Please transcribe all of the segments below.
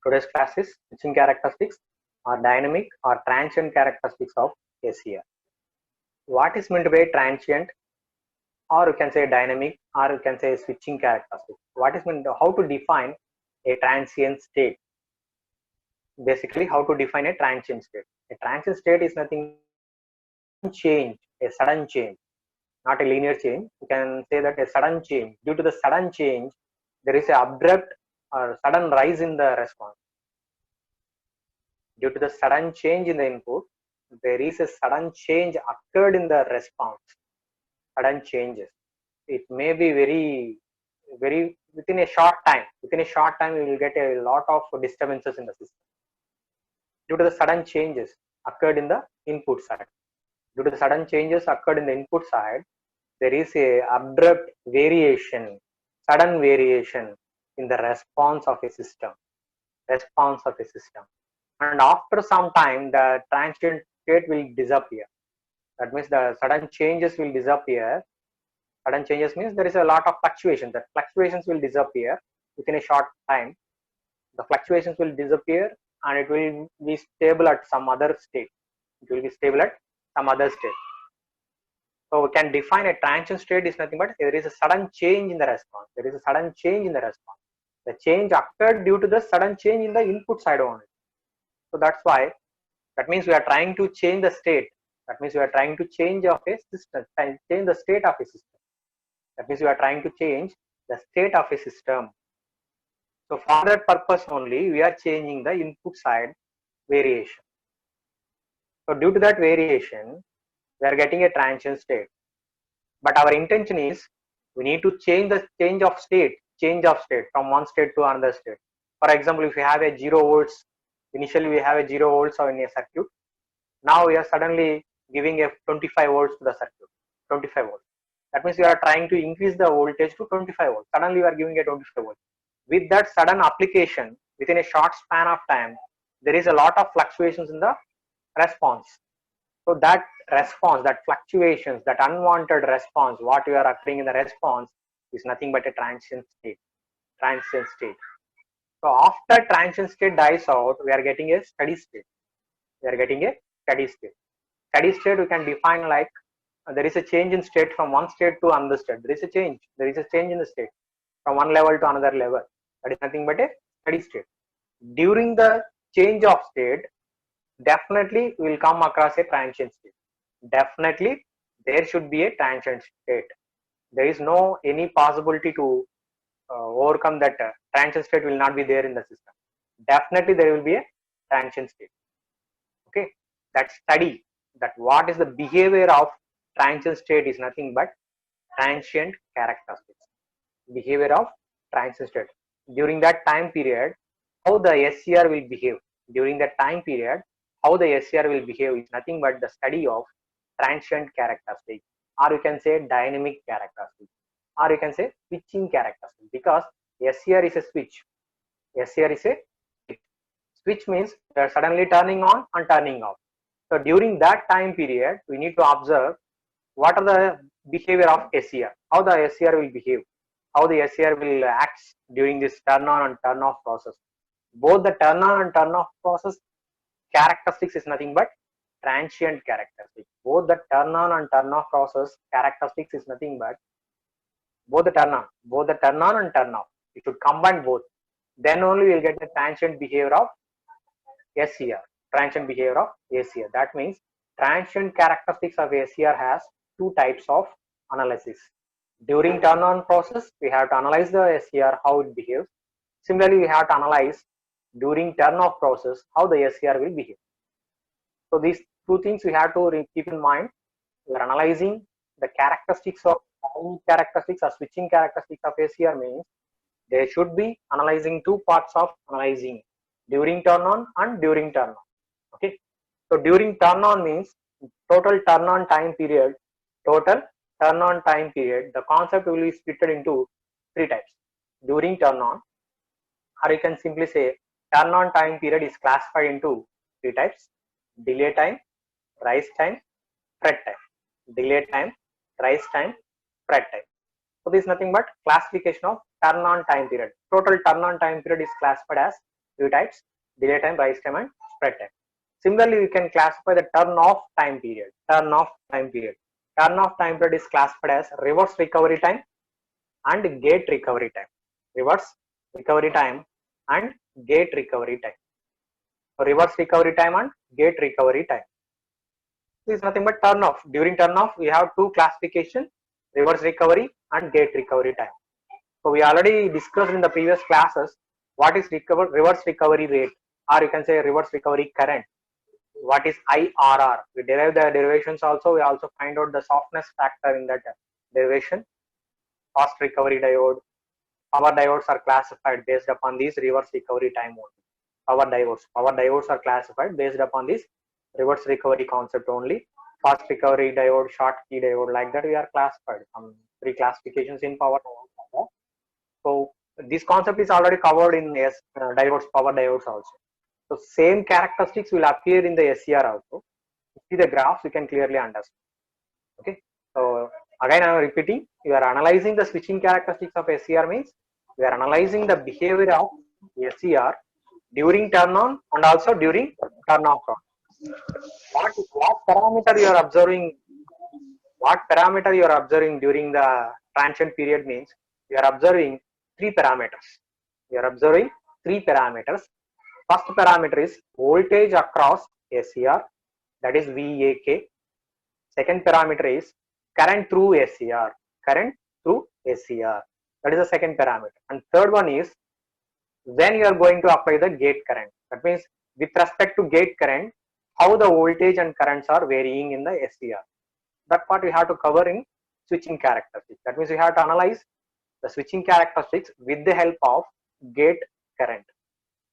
Today's class is switching characteristics or dynamic or transient characteristics of SCR. What is meant by transient, or you can say dynamic, or you can say switching characteristics? What is meant? How to define a transient state? Basically, how to define a transient state? A transient state is nothing change, a sudden change, not a linear change. You can say that a sudden change. Due to the sudden change, there is a abrupt or sudden rise in the response. Due to the sudden change in the input, there is a sudden change occurred in the response. Sudden changes. It may be very within a short time. Within a short time, you will get a lot of disturbances in the system. Due to the sudden changes occurred in the input side. Due to the sudden changes occurred in the input side, there is a abrupt variation, sudden variation in the response of a system. Response of a system. And after some time, the transient state will disappear. That means the sudden changes will disappear. Sudden changes means there is a lot of fluctuations. The fluctuations will disappear within a short time. The fluctuations will disappear and it will be stable at some other state. It will be stable at some other state. So we can define a transient state is nothing but there is a sudden change in the response. There is a sudden change in the response. The change occurred due to the sudden change in the input side only. So that's why, that means we are trying to change the state. That means we are trying to change of a system, change the state of a system. That means we are trying to change the state of a system. So for that purpose only, we are changing the input side variation. So due to that variation, we are getting a transient state. But our intention is we need to change the change of state from one state to another state. For example, if we have a 0 volts, initially we have a 0 volts in a circuit. Now we are suddenly giving a 25 volts to the circuit. 25 volts. That means we are trying to increase the voltage to 25 volts. Suddenly we are giving a 25 volts. With that sudden application, within a short span of time, there is a lot of fluctuations in the response. So that response, that fluctuations, that unwanted response, what you are occurring in the response is nothing but a transient state. Transient state. So after transient state dies out, we are getting a steady state. We are getting a steady state. Steady state we can define like there is a change in state from one state to another state. There is a change. There is a change in the state from one level to another level. That is nothing but a steady state. During the change of state, definitely we will come across a transient state. Definitely there should be a transient state. There is no any possibility to overcome that. Transient state will not be there in the system. Definitely there will be a transient state. Okay, that study that what is the behavior of transient state is nothing but transient characteristics. Behavior of transient state. During that time period, how the SCR will behave. During that time period, how the SCR will behave is nothing but the study of transient characteristics, or you can say dynamic characteristics, or you can say switching characteristics, because SCR is a switch. SCR is a switch means they are suddenly turning on and turning off. So during that time period, we need to observe what are the behavior of SCR, how the SCR will behave, how the SCR will act during this turn on and turn off process. Both the turn on and turn off process characteristics is nothing but transient characteristics. Both the turn on and turn off process characteristics is nothing but both the turn on and turn off. We should combine both. Then only we will get the transient behavior of SCR. Transient behavior of SCR. That means transient characteristics of SCR has two types of analysis. During turn on process, we have to analyze the SCR, how it behaves. Similarly, we have to analyze during turn off process how the SCR will behave. So these two things we have to keep in mind. We are analyzing the characteristics of characteristics or switching characteristics of SCR means there should be analyzing two parts of analyzing during turn on and during turn off. Okay. So during turn on means total turn on time period. Total turn on time period. The concept will be split into three types. During turn on, or you can simply say turn on time period is classified into three types: delay time, rise time, spread time. Delay time, rise time, spread time. So this is nothing but classification of turn on time period. Total turn on time period is classified as two types: delay time, rise time, and spread time. Similarly, we can classify the turn off time period. Turn off time period. Turn off time period is classified as reverse recovery time and gate recovery time. Reverse recovery time and gate recovery time. So reverse recovery time and gate recovery time. This is nothing but turn off. During turn off, we have two classification: reverse recovery and gate recovery time. So we already discussed in the previous classes what is reverse recovery rate, or you can say reverse recovery current. What is IRR? We derive the derivations also. We also find out the softness factor in that derivation. Fast recovery diode, power diodes are classified based upon these reverse recovery time only. Power diodes are classified based upon this reverse recovery concept only. Fast recovery diode, Schottky diode, like that we are classified. Some three classifications in power diodes. So this concept is already covered in diodes, power diodes also. So same characteristics will appear in the SCR also. If you see the graphs, you can clearly understand. Okay. So again, I am repeating, you are analyzing the switching characteristics of SCR means we are analyzing the behavior of SCR during turn on and also during turn off. What parameter you are observing? What parameter you are observing during the transient period means you are observing three parameters. You are observing three parameters. First parameter is voltage across SCR, that is VAK. Second parameter is current through SCR, that is the second parameter. And third one is when you are going to apply the gate current. That means with respect to gate current, how the voltage and currents are varying in the SCR. That part we have to cover in switching characteristics. That means we have to analyze the switching characteristics with the help of gate current.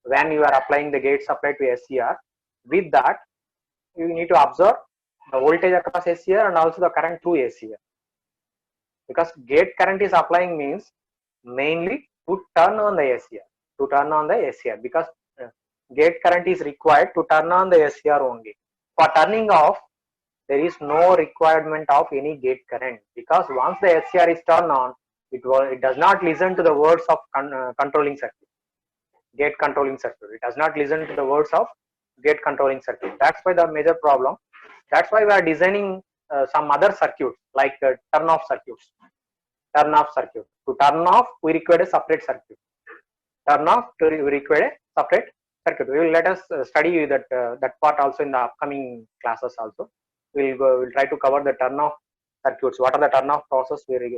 When you are applying the gate supply to SCR, with that you need to observe the voltage across SCR and also the current through SCR. Because gate current is applying means mainly to turn on the SCR. Because gate current is required to turn on the SCR only. For turning off, there is no requirement of any gate current, because once the SCR is turned on, it does not listen to the words of controlling circuit. Gate controlling circuit. It does not listen to the words of gate controlling circuit. That's why the major problem. That's why we are designing some other circuits like turn off circuits. To turn off, we require a separate circuit. Turn off, we require a separate circuit. We will let us study that part also in the upcoming classes also. We'll try to cover the turn off circuits. What are the turn off process we are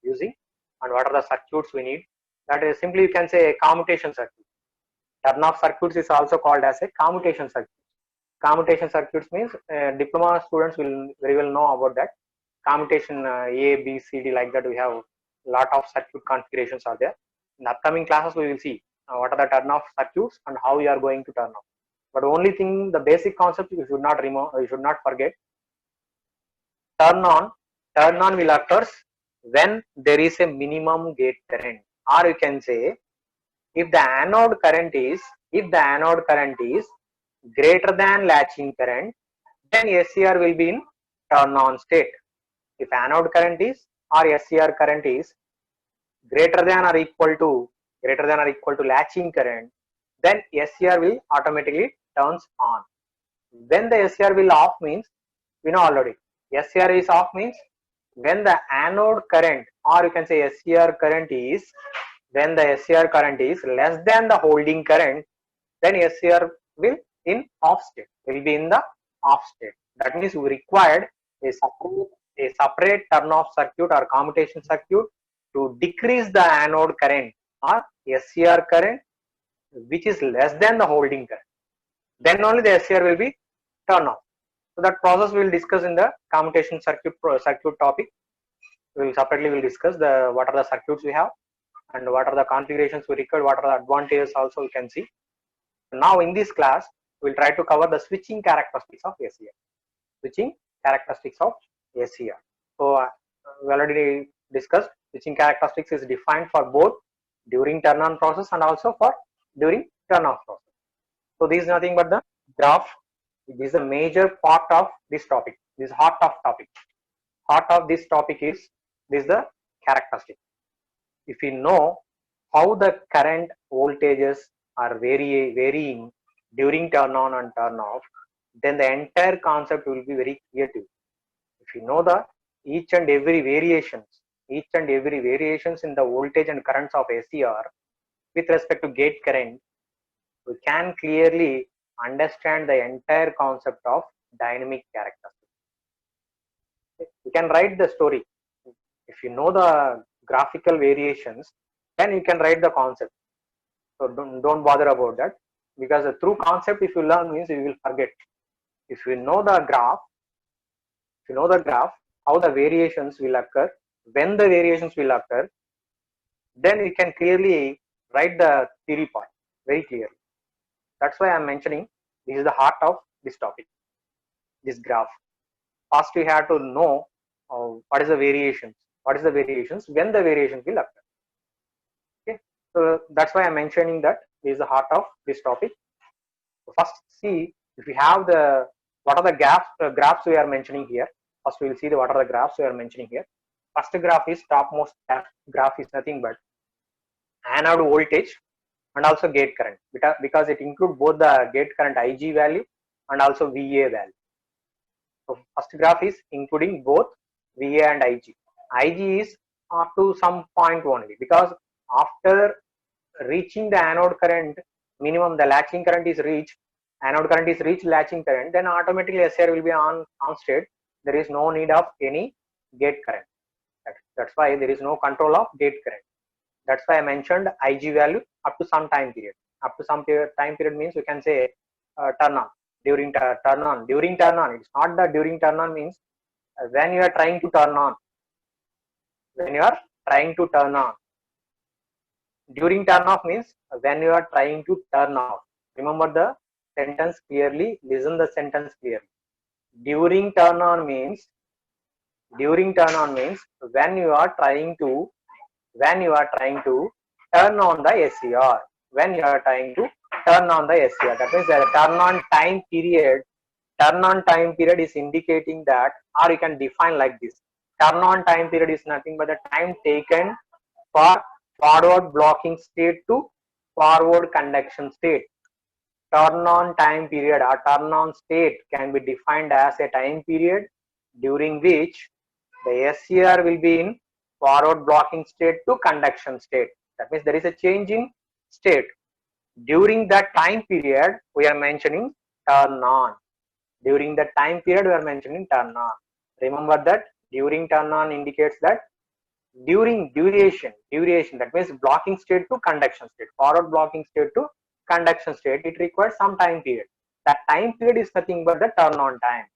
using, and what are the circuits we need. That is simply, you can say, a commutation circuit. Turn off circuits is also called as a commutation circuit. Commutation circuits means diploma students will very well know about that. Commutation A, B, C, D, like that. We have a lot of circuit configurations are there. In the upcoming classes, we will see what are the turn off circuits and how we are going to turn off. But only thing, the basic concept you should not remove, you should not forget. Turn on will occur when there is a minimum gate current, or you can say if the anode current is greater than latching current, then SCR will be in turn on state. If anode current is or SCR current is greater than or equal to latching current, then SCR will automatically turns on. When the SCR will off means, we know already. SCR is off means when the anode current, or you can say SCR current is, when the SCR current is less than the holding current, then SCR will in off state, will be in the off state. That means we required a separate turn off circuit or commutation circuit to decrease the anode current or SCR current which is less than the holding current. Then only the SCR will be turned off. So that process we will discuss in the commutation circuit topic. We will separately discuss what are the circuits we have and what are the configurations we require, what are the advantages also we can see. Now in this class, we will try to cover the switching characteristics of SCR. So we already discussed switching characteristics is defined for both during turn on process and also for during turn off process. So this is nothing but the graph. This is a major part of this topic. This is heart of topic. Heart of this topic is the characteristic. If we know how the current, voltages are varying during turn on and turn off, then the entire concept will be very clear to you. If you know the each and every variations in the voltage and currents of SCR with respect to gate current, we can clearly understand the entire concept of dynamic characteristics. You can write the story. If you know the graphical variations, then you can write the concept. So don't bother about that, because the true concept, if you learn, means you will forget. If you know the graph, how the variations will occur, when the variations will occur, then you can clearly write the theory part very clearly. That's why I'm mentioning this is the heart of this topic, this graph. First, we have to know what is the variations, when the variations will occur. Okay, so that's why I'm mentioning that this is the heart of this topic. So first, see if we have the what are the graphs we are mentioning here. First, we will see what are the graphs we are mentioning here. First graph is topmost graph is nothing but anode voltage and also gate current, because it includes both the gate current Ig value and also Va value. So first graph is including both Va and Ig. Ig is up to some point only, because after reaching the anode current minimum, the latching current is reached, anode current is reached latching current, then automatically SCR will be on state. There is no need of any gate current. That's why there is no control of gate current. That's why I mentioned Ig value up to some time period. Up to some time period means we can say turn on. During turn on. It's not that during turn on means when you are trying to turn on. During turn off means when you are trying to turn off. Remember the sentence clearly. Listen the sentence clearly. During turn on means when you are trying to turn on the SCR. That means the turn on time period is indicating that, or you can define like this. Turn on time period is nothing but the time taken for forward blocking state to forward conduction state. Turn on time period or turn on state can be defined as a time period during which the SCR will be in forward blocking state to conduction state. That means there is a change in state. During that time period, we are mentioning turn on. Remember that during turn on indicates that during duration, that means blocking state to conduction state, forward blocking state to conduction state, it requires some time period. That time period is nothing but the turn on time.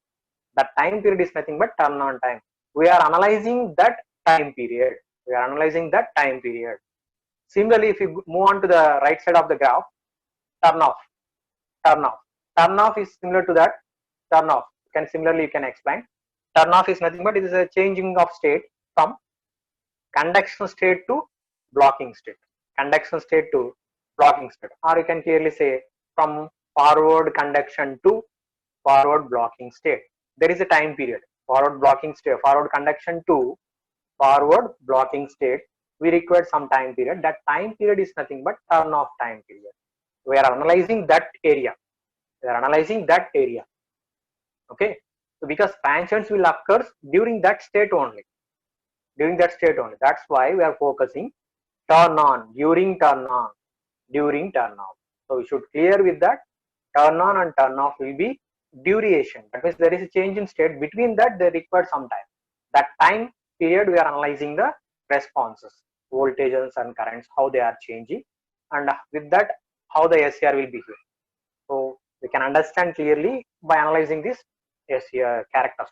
We are analyzing that time period. Similarly, if you move on to the right side of the graph, turn off is similar to that. You can explain. Turn off is nothing but it is a changing of state from conduction state to blocking state. Or you can clearly say from forward conduction to forward blocking state. There is a time period. Forward conduction to forward blocking state, we require some time period. That time period is nothing but turn off time period. We are analyzing that area. Okay. So because transients will occur during that state only. That's why we are focusing turn on, during turn off. So we should clear with that. Turn on and turn off will be duration. That means there is a change in state. Between that, they require some time. That time period, we are analyzing the responses, voltages and currents, how they are changing, and with that, how the SCR will behave. So we can understand clearly by analyzing this SCR characters.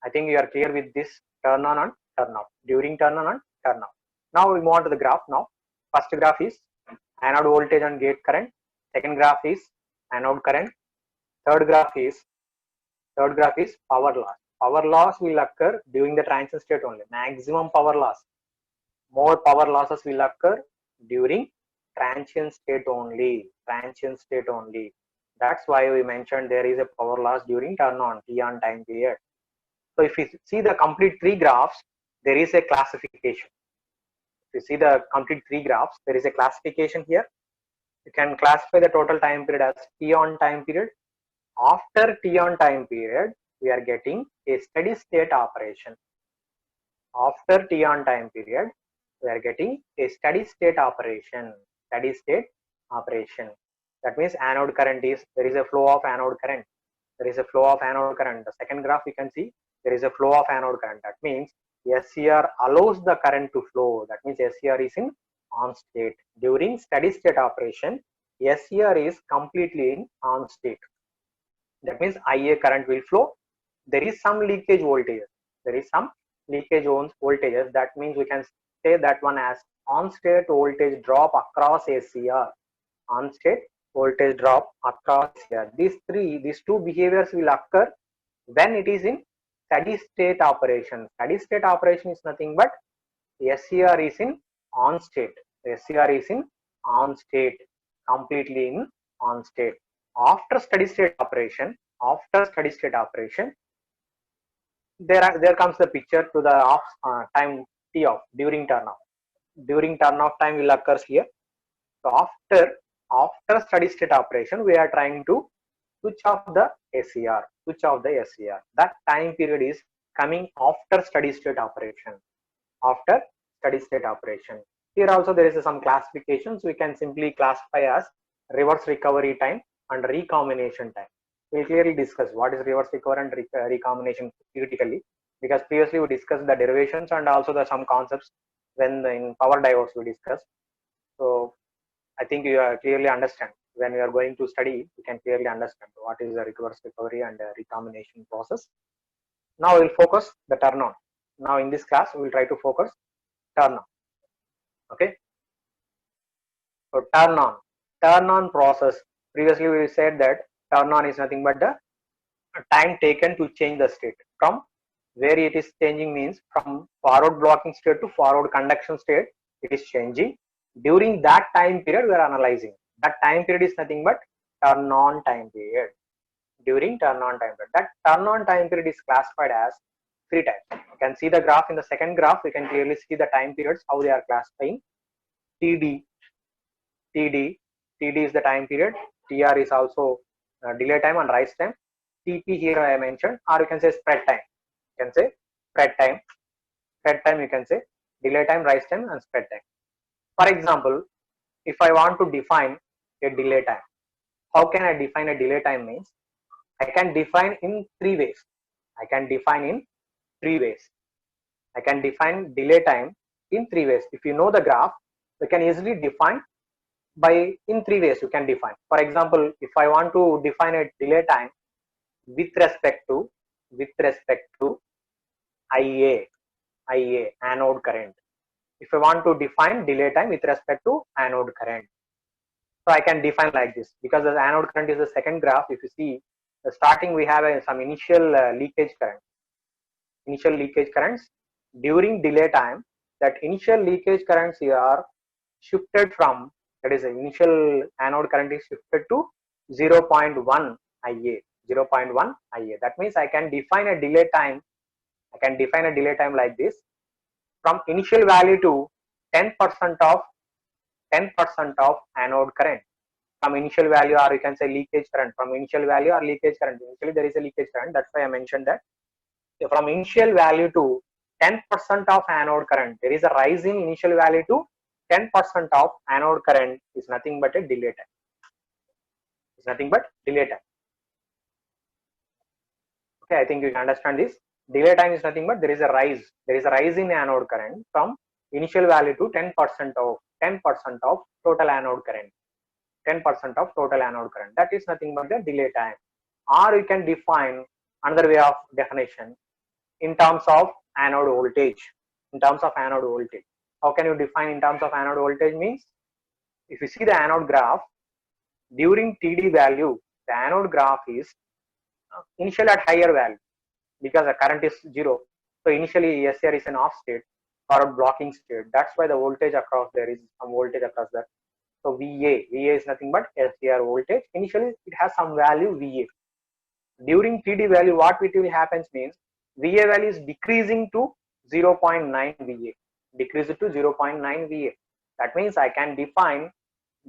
I think you are clear with this turn on and turn off, during turn on and turn off. Now we move on to the graph. Now, first graph is anode voltage and gate current. Second graph is anode current. Third graph is power loss. Power loss will occur during the transition state only. Maximum power loss. More power losses will occur during transient state only. That's why we mentioned there is a power loss during turn on, T on time period. So if you see the complete three graphs, there is a classification. you see the complete 3 graphs, there is a classification here. You can classify the total time period as T on time period. After T on time period, we are getting a steady state operation. After T on time period, we are getting a steady state operation. Steady state operation. That means anode current is, there is a flow of anode current. There is a flow of anode current. The second graph you can see there is a flow of anode current. That means SCR allows the current to flow. That means SCR is in on state. During steady state operation, SCR is completely in on state. That means IA current will flow. There is some leakage voltage. There is some leakage voltages. That means we can say that one as on state voltage drop across SCR. On state voltage drop across SCR. These two behaviors will occur when it is in steady state operation. Steady state operation is nothing but SCR is in on state. SCR is in on state, completely in on state. After steady state operation, there comes the picture to the off time T off during turn off. During turn off time will occurs here. So after steady state operation, we are trying to switch off the SCR. That time period is coming after steady state operation. After steady state operation. Here also there is some classifications. We can simply classify as reverse recovery time and recombination time. We will clearly discuss what is reverse recovery and recombination critically, because previously we discussed the derivations and also some concepts when in power diodes we discussed. So I think you clearly understand. When we are going to study, you can clearly understand what is the reverse recovery and recombination process. Now we will focus the turn on. Now in this class we will try to focus turn on. Okay. So turn on process. Previously we said that turn on is nothing but the time taken to change the state. From where it is changing means from forward blocking state to forward conduction state, it is changing. During that time period we are analyzing. That time period is nothing but turn on time period. During turn on time period. That turn on time period is classified as 3 types. You can see the graph. In the second graph, we can clearly see the time periods, how they are classifying. TD is the time period. TR is also delay time and rise time. TP here I mentioned, or you can say spread time. You can say spread time. Spread time you can say delay time, rise time, and spread time. For example, if I want to define a delay time, how can I define a delay time means? I can define in 3 ways. I can define delay time in 3 ways. If you know the graph, you can easily define in 3 ways you can define. For example, if I want to define a delay time with respect to IA anode current. If I want to define delay time with respect to anode current, so I can define like this, because the anode current is the second graph. If you see the starting, we have some initial leakage current. Initial leakage currents during delay time. That initial leakage currents here are shifted from, that is the initial anode current is shifted to 0.1 IA. 0.1 IA. That means I can define a delay time. Like this. From initial value to 10% of anode current. From initial value, or you can say leakage current. From initial value or leakage current. Initially there is a leakage current. That's why I mentioned that. So from initial value to 10% of anode current, there is a rise in initial value to 10% of anode current is nothing but a delay time. Okay, I think you can understand this. Delay time is nothing but there is a rise in anode current from initial value to 10% of total anode current. 10% of total anode current. That is nothing but the delay time. Or you can define another way of definition in terms of anode voltage. How can you define in terms of anode voltage means? If you see the anode graph, during TD value, the anode graph is initially at higher value because the current is 0. So initially SCR is an off state, forward blocking state. That's why the voltage across there is some voltage across that. So VA is nothing but SCR voltage. Initially it has some value VA. During TD value, what will happens means VA value is decreasing to 0.9 VA. decreased to 0.9 VA. That means I can define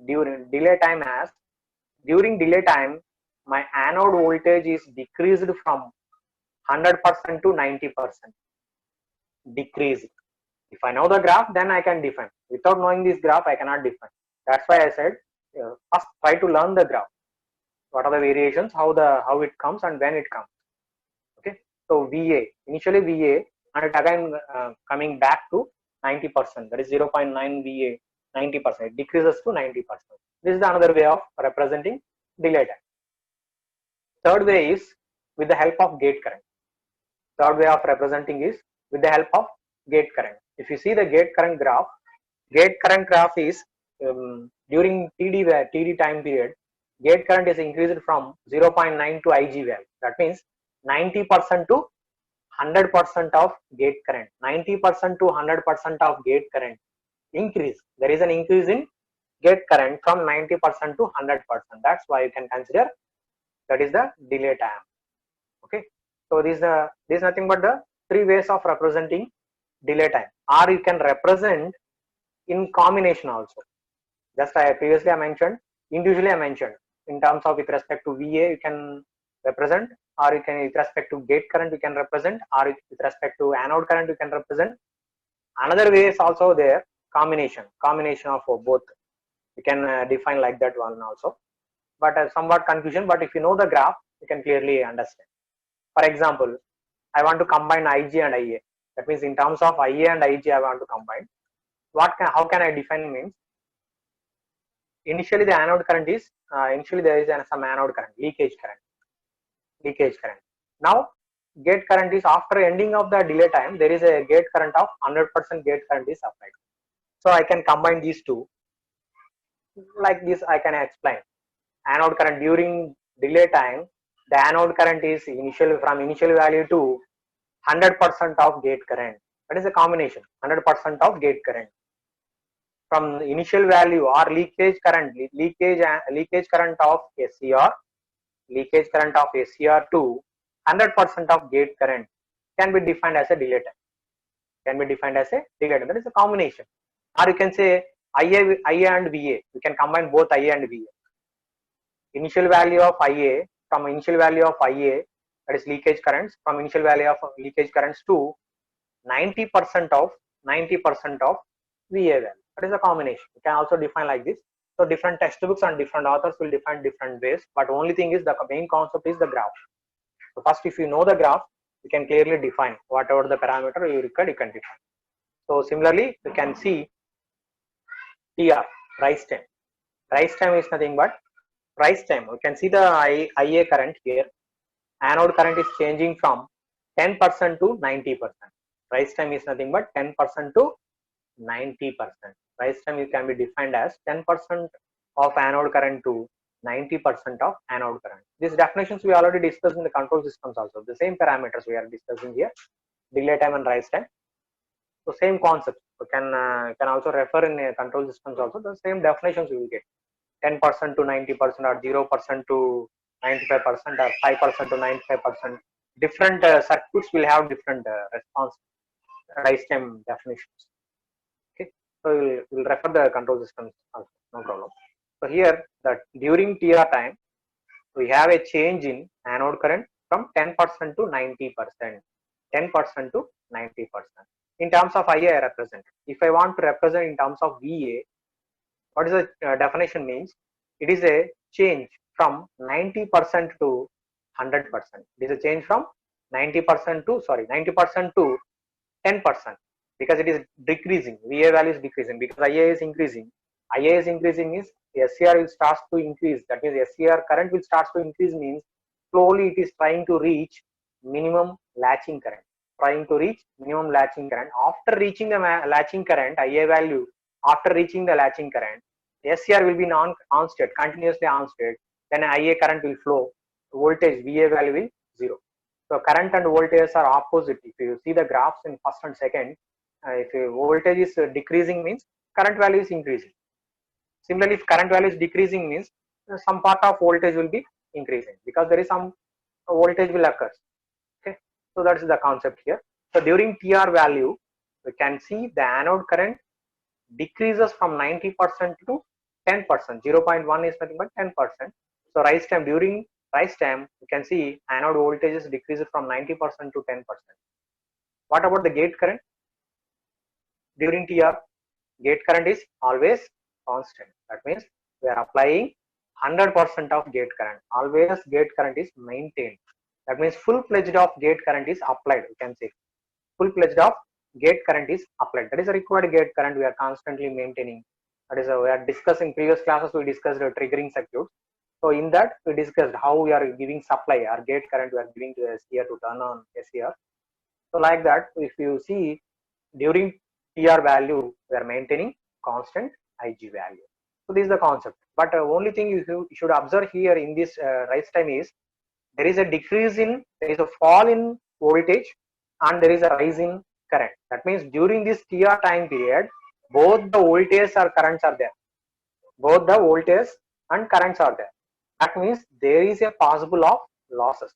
during delay time as, during delay time my anode voltage is decreased from 100% to 90%, decreased. If I know the graph, then I can define. Without knowing this graph, I cannot define. That's why I said first try to learn the graph. What are the variations, how it comes and when it comes. Okay, so VA, initially VA, and it again coming back to 90%, that is 0.9 VA, 90%, it decreases to 90%. This is another way of representing delay time. Third way is with the help of gate current. Third way of representing is with the help of gate current. If you see the gate current graph is during TD time period, gate current is increased from 0.9 to IG value. That means 90% to 100% of gate current. 90% to 100% of gate current increase. There is an increase in gate current from 90% to 100%. That's why you can consider that is the delay time. Okay. So this is nothing but the three ways of representing delay time. Or you can represent in combination also. Just previously I mentioned, individually I mentioned, in terms of with respect to VA you can represent, or you can with respect to gate current you can represent, or with respect to anode current you can represent. Another way is also there, combination of both. You can define like that one also, but somewhat confusion. But if you know the graph, you can clearly understand. For example, I want to combine IG and IA. That means in terms of IA and IG I want to combine. How can I define means, initially the anode current is initially there is some anode current, leakage current. Now gate current is, after ending of the delay time, there is a gate current of 100% gate current is applied. So I can combine these two like this. I can explain anode current during delay time, the anode current is from initial value to 100% of gate current. That is a combination, 100% of gate current. From the initial value or leakage current of SCR to 100% of gate current can be defined as a delay time. That is a combination. Or you can say IA and VA. You can combine both IA and VA. Initial value of IA, from initial value of IA, that is leakage currents, from initial value of leakage currents to 90% of VA value. That is a combination. You can also define like this. So different textbooks and different authors will define different ways, but only thing is the main concept is the graph. So first, if you know the graph, you can clearly define whatever the parameter you require, you can define. So similarly, you can see TR, rise time. Rise time is nothing but rise time. You can see the IA current here. Anode current is changing from 10% to 90%. Rise time is nothing but 10% to 90%. Rise time it can be defined as 10% of anode current to 90% of anode current. These definitions we already discussed in the control systems also. The same parameters we are discussing here, delay time and rise time. So same concept. You can also refer in control systems also. The same definitions you will get. 10% to 90% or 0% to 95% or 5% to 95%. Different circuits will have different response rise time definitions. Okay, so we'll refer the control systems also, no problem. So here that during TR time we have a change in anode current from 10% to 90%. 10% to 90%. In terms of IA I represent. If I want to represent in terms of VA, what is the definition means? It is a change from 90% to 100%. It is a change from 90% to 10%, because it is decreasing. VA value is decreasing because IA is increasing. IA is increasing means SCR will start to increase. That means SCR current will start to increase means slowly it is trying to reach minimum latching current. After reaching the latching current, IA value, after reaching the latching current, SCR will be on state, continuously on state. Then IA current will flow. Voltage VA value will 0. So current and voltage are opposite. If you see the graphs in first and second, if voltage is decreasing means current value is increasing. Similarly, if current value is decreasing means some part of voltage will be increasing because there is some voltage will occur. Okay, so that is the concept here. So during TR value, we can see the anode current decreases from 90% to 10%. 0.1 is nothing but 10%. So rise time, during rise time, you can see anode voltage is decreased from 90% to 10%. What about the gate current? During TR, gate current is always constant. That means we are applying 100% of gate current. Always gate current is maintained. That means full-fledged of gate current is applied. You can say full-fledged of gate current is applied. That is a required gate current we are constantly maintaining. That is, we are discussing previous classes. We discussed the triggering circuit. So in that we discussed how we are giving supply. Our gate current we are giving to SCR to turn on SCR. So like that, if you see during TR value, we are maintaining constant IG value. So this is the concept. But only thing you should observe here in this rise time is there is a decrease in, there is a fall in voltage and there is a rise in current. That means during this TR time period, both the voltage or currents are there. Both the voltage and currents are there. That means there is a possible of losses.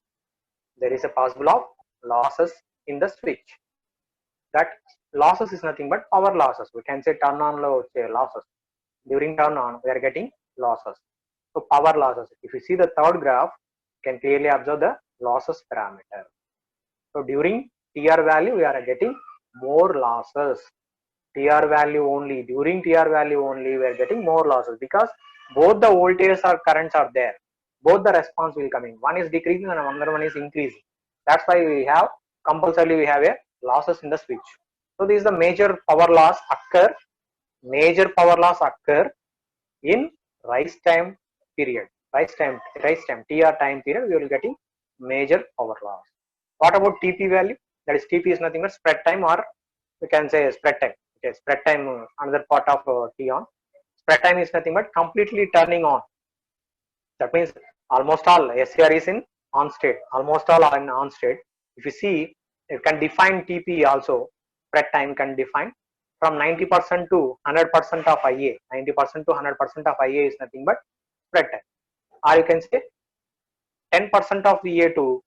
There is a possible of losses in the switch. That losses is nothing but power losses. We can say turn on losses. During turn on, we are getting losses. So power losses. If you see the third graph, you can clearly observe the losses parameter. So during TR value, we are getting more losses. TR value only, during TR value only, we are getting more losses because both the voltages or currents are there. Both the response will come in. One is decreasing and another one is increasing. That's why we have compulsorily we have a losses in the switch. So this is the major power loss occur. Major power loss occur in rise time period. Rise time TR time period, we will getting major power loss. What about TP value? That is TP is nothing but spread time, or we can say spread time. Okay, spread time, another part of T on. Spread time is nothing but completely turning on. That means almost all SCR is in on state. Almost all are in on state. If you see, you can define TP also. Spread time can define from 90% to 100% of IA. 90% to 100% of IA is nothing but spread time. Or you can say 10% of VA to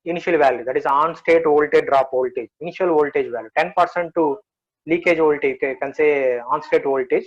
initial value, that is on state voltage drop voltage, initial voltage value, 10% to leakage voltage, you can say on state voltage,